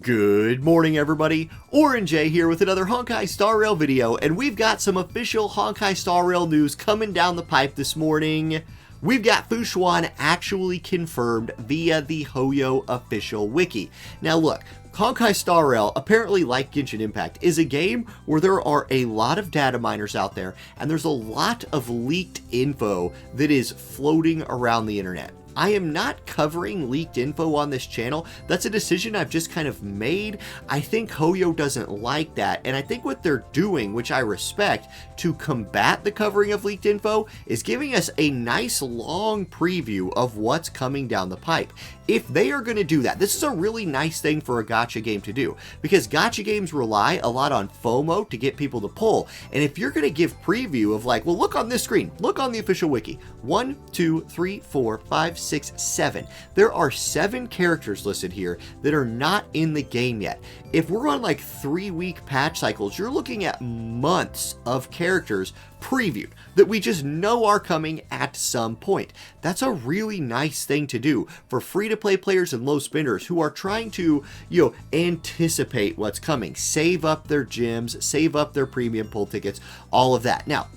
Good morning, everybody. Auronnj here with another Honkai Star Rail video, and we've got some official Honkai Star Rail news coming down the pipe this morning. We've got Fu Xuan actually confirmed via the mihoyo official wiki. Now look, Honkai Star Rail, apparently like Genshin Impact, is a game where there are a lot of data miners out there, and there's a lot of leaked info that is floating around the internet. I am not covering leaked info on this channel. That's a decision I've just kind of made. I think mihoyo doesn't like that, and I think what they're doing, which I respect, to combat the covering of leaked info, is giving us a nice long preview of what's coming down the pipe. If they are going to do that, this is a really nice thing for a gacha game to do, because gacha games rely a lot on FOMO to get people to pull, and if you're going to give preview of like, well, look on this screen, look on the official wiki, 1, 2, 3, 4, 5, 6, 7. There are 7 characters listed here that are not in the game yet. If we're on like 3-week patch cycles, you're looking at months of characters previewed that we just know are coming at some point. That's a really nice thing to do for free-to-play players and low spenders who are trying to, anticipate what's coming, save up their gems, save up their premium pull tickets, all of that. Now,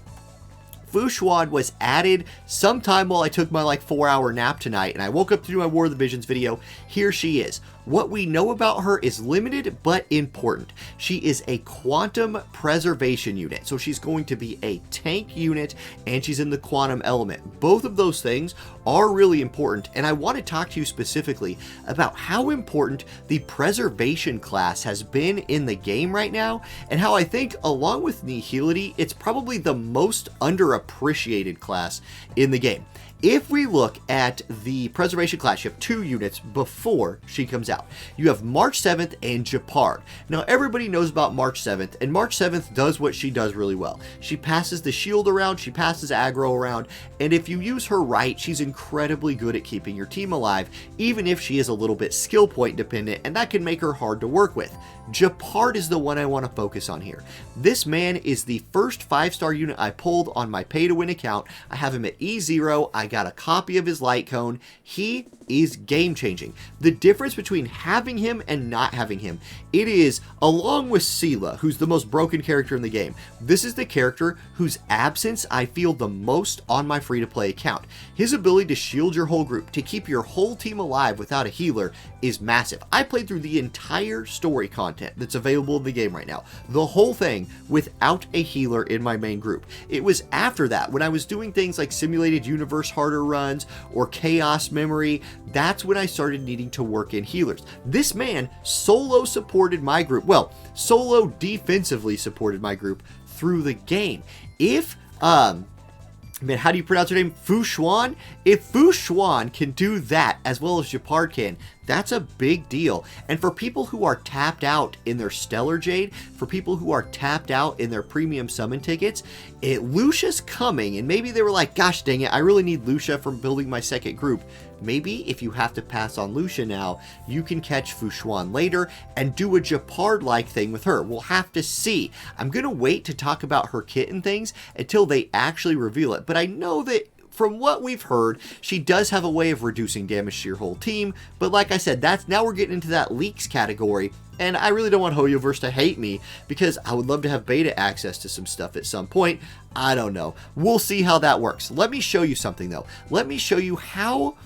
Fu Xuan was added sometime while I took my 4-hour nap tonight, and I woke up to do my War of the Visions video. Here she is. What we know about her is limited but important. She is a quantum preservation unit, so she's going to be a tank unit, and she's in the quantum element. Both of those things are really important, and I want to talk to you specifically about how important the preservation class has been in the game right now, and how I think, along with Nihility, it's probably the most underappreciated class in the game. If we look at the preservation class, you have 2 units before she comes out. You have March 7th and Gepard. Now, everybody knows about March 7th, and March 7th does what she does really well. She passes the shield around, she passes aggro around, and if you use her right, she's incredibly good at keeping your team alive, even if she is a little bit skill point dependent, and that can make her hard to work with. Gepard is the one I want to focus on here. This man is the first 5-star unit I pulled on my pay-to-win account. I have him at E0. I got a copy of his light cone. He is game-changing. The difference between having him and not having him, it is, along with Seela, who's the most broken character in the game, this is the character whose absence I feel the most on my free-to-play account. His ability to shield your whole group, to keep your whole team alive without a healer, is massive. I played through the entire story content that's available in the game right now, the whole thing, without a healer in my main group. It was after that, when I was doing things like simulated universe harder runs or chaos memory, that's when I started needing to work in healers. This man solo supported my group, well, solo defensively supported my group through the game. If man, how do you pronounce her name? Fu Xuan? If Fu Xuan can do that as well as Gepard can, that's a big deal. And for people who are tapped out in their Stellar Jade, for people who are tapped out in their premium summon tickets, Loucha's coming, and maybe they were like, gosh dang it, I really need Loucha for building my second group. Maybe if you have to pass on Loucha now, you can catch Fu Xuan later and do a Gepard-like thing with her. We'll have to see. I'm going to wait to talk about her kit and things until they actually reveal it. But I know that from what we've heard, she does have a way of reducing damage to your whole team. But like I said, now we're getting into that leaks category. And I really don't want mihoyoverse to hate me, because I would love to have beta access to some stuff at some point. I don't know. We'll see how that works. Let me show you something, though. Let me show you how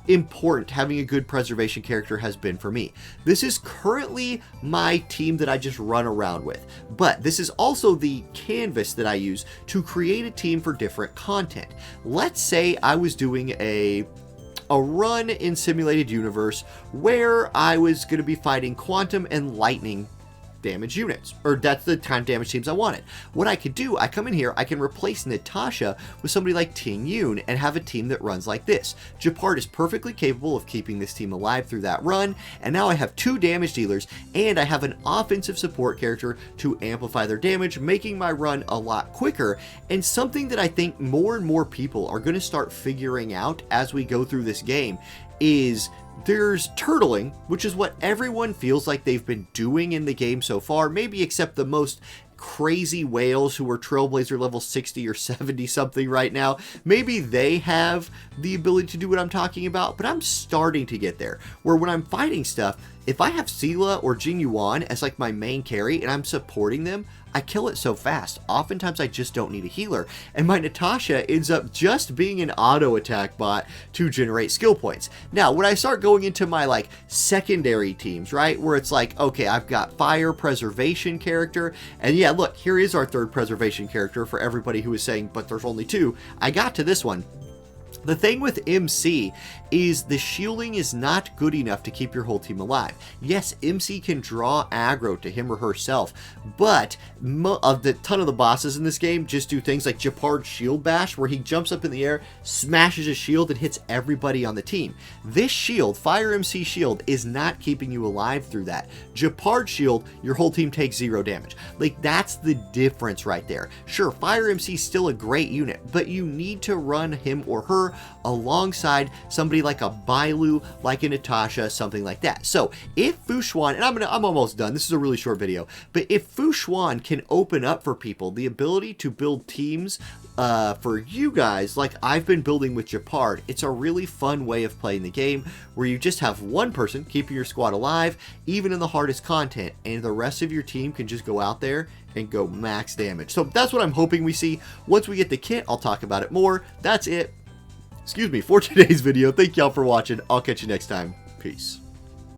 important having a good preservation character has been for me. This is currently my team that I just run around with, but this is also the canvas that I use to create a team for different content. Let's say I was doing a run in Simulated Universe where I was going to be fighting quantum and lightning damage units, or that's the kind of damage teams I wanted. What I could do, I come in here, I can replace Natasha with somebody like Ting Yun and have a team that runs like this. Gepard is perfectly capable of keeping this team alive through that run, and now I have 2 damage dealers, and I have an offensive support character to amplify their damage, making my run a lot quicker. And something that I think more and more people are going to start figuring out as we go through this game is there's turtling, which is what everyone feels like they've been doing in the game so far, maybe except the most crazy whales who are Trailblazer level 60 or 70 something right now. Maybe they have the ability to do what I'm talking about, but I'm starting to get there, where when I'm fighting stuff, if I have Sela or Jing Yuan as like my main carry and I'm supporting them, I kill it so fast. Oftentimes I just don't need a healer, and my Natasha ends up just being an auto attack bot to generate skill points. Now, when I start going into my like secondary teams, right, where it's like, okay, I've got fire preservation character, and yeah, look, here is our third preservation character for everybody who is saying, but there's only two. I got to this one. The thing with MC is the shielding is not good enough to keep your whole team alive. Yes, MC can draw aggro to him or herself, but of the ton of the bosses in this game just do things like Japard's Shield Bash, where he jumps up in the air, smashes a shield, and hits everybody on the team. This shield, Fire MC Shield, is not keeping you alive through that. Japard's Shield, your whole team takes 0 damage. Like, that's the difference right there. Sure, Fire MC is still a great unit, but you need to run him or her alongside somebody like a Bailu, like a Natasha, something like that. So if Fu Xuan, and I'm almost done, this is a really short video, but if Fu Xuan can open up for people the ability to build teams for you guys like I've been building with Japard, it's a really fun way of playing the game where you just have one person keeping your squad alive, even in the hardest content, and the rest of your team can just go out there and go max damage. So that's what I'm hoping we see. Once we get the kit, I'll talk about it more. That's it. Excuse me, for today's video. Thank y'all for watching. I'll catch you next time. Peace.